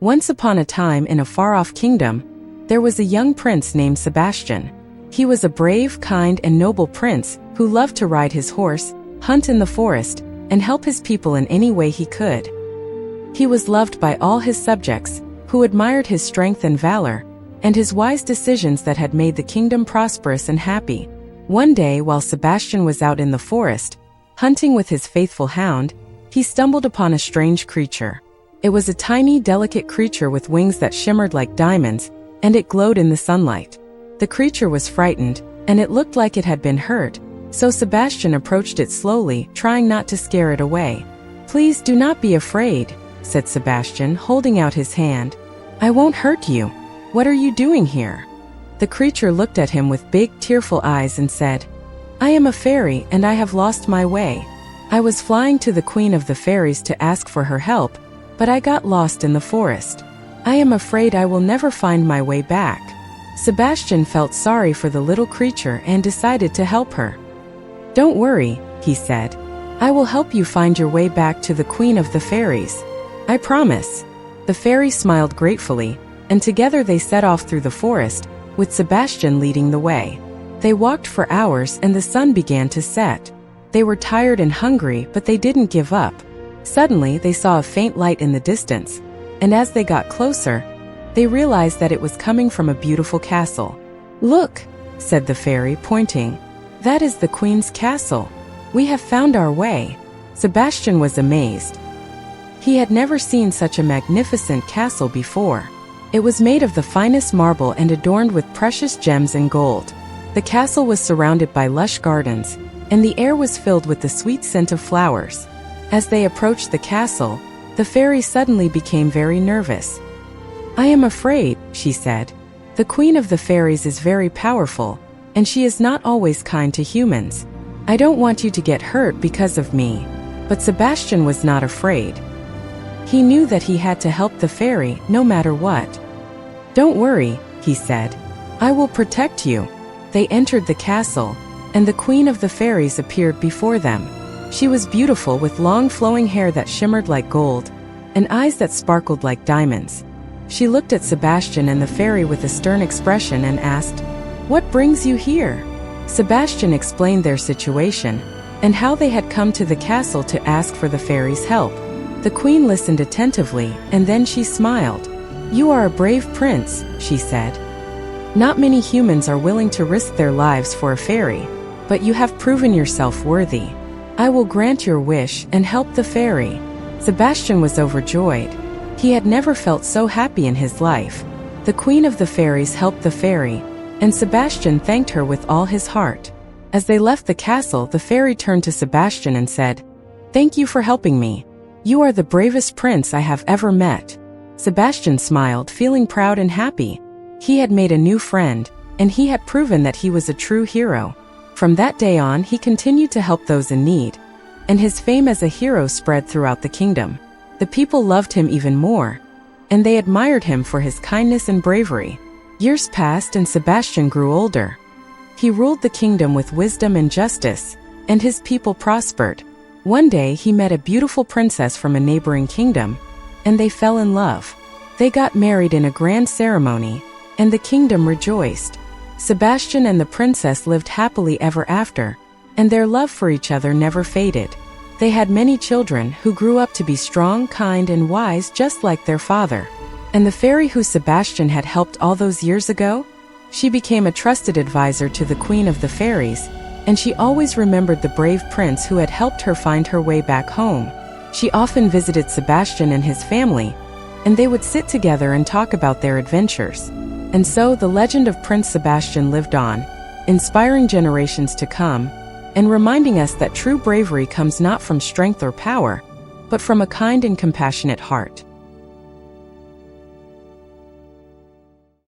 Once upon a time in a far-off kingdom, there was a young prince named Sebastian. He was a brave, kind, and noble prince who loved to ride his horse, hunt in the forest, and help his people in any way he could. He was loved by all his subjects, who admired his strength and valor, and his wise decisions that had made the kingdom prosperous and happy. One day, while Sebastian was out in the forest, hunting with his faithful hound, he stumbled upon a strange creature. It was a tiny, delicate creature with wings that shimmered like diamonds, and it glowed in the sunlight. The creature was frightened, and it looked like it had been hurt, so Sebastian approached it slowly, trying not to scare it away. "Please do not be afraid," said Sebastian, holding out his hand. "I won't hurt you. What are you doing here?" The creature looked at him with big, tearful eyes and said, "I am a fairy and I have lost my way. I was flying to the Queen of the Fairies to ask for her help, but I got lost in the forest. I am afraid I will never find my way back." Sebastian felt sorry for the little creature and decided to help her. "Don't worry," he said. "I will help you find your way back to the Queen of the Fairies. I promise." The fairy smiled gratefully, and together they set off through the forest, with Sebastian leading the way. They walked for hours and the sun began to set. They were tired and hungry, but they didn't give up. Suddenly, they saw a faint light in the distance, and as they got closer, they realized that it was coming from a beautiful castle. "Look," said the fairy, pointing. "That is the Queen's castle. We have found our way." Sebastian was amazed. He had never seen such a magnificent castle before. It was made of the finest marble and adorned with precious gems and gold. The castle was surrounded by lush gardens, and the air was filled with the sweet scent of flowers. As they approached the castle, the fairy suddenly became very nervous. "I am afraid," she said. "The Queen of the Fairies is very powerful, and she is not always kind to humans. I don't want you to get hurt because of me." But Sebastian was not afraid. He knew that he had to help the fairy no matter what. "Don't worry," he said. "I will protect you." They entered the castle, and the Queen of the Fairies appeared before them. She was beautiful with long flowing hair that shimmered like gold, and eyes that sparkled like diamonds. She looked at Sebastian and the fairy with a stern expression and asked, "What brings you here?" Sebastian explained their situation, and how they had come to the castle to ask for the fairy's help. The queen listened attentively, and then she smiled. "You are a brave prince," she said. "Not many humans are willing to risk their lives for a fairy, but you have proven yourself worthy. I will grant your wish and help the fairy." Sebastian was overjoyed. He had never felt so happy in his life. The Queen of the Fairies helped the fairy, and Sebastian thanked her with all his heart. As they left the castle, the fairy turned to Sebastian and said, "Thank you for helping me. You are the bravest prince I have ever met." Sebastian smiled, feeling proud and happy. He had made a new friend, and he had proven that he was a true hero. From that day on, he continued to help those in need, and his fame as a hero spread throughout the kingdom. The people loved him even more, and they admired him for his kindness and bravery. Years passed and Sebastian grew older. He ruled the kingdom with wisdom and justice, and his people prospered. One day he met a beautiful princess from a neighboring kingdom, and they fell in love. They got married in a grand ceremony, and the kingdom rejoiced. Sebastian and the princess lived happily ever after, and their love for each other never faded. They had many children who grew up to be strong, kind, and wise just like their father. And the fairy who Sebastian had helped all those years ago? She became a trusted advisor to the Queen of the Fairies, and she always remembered the brave prince who had helped her find her way back home. She often visited Sebastian and his family, and they would sit together and talk about their adventures. And so the legend of Prince Sebastian lived on, inspiring generations to come, and reminding us that true bravery comes not from strength or power, but from a kind and compassionate heart.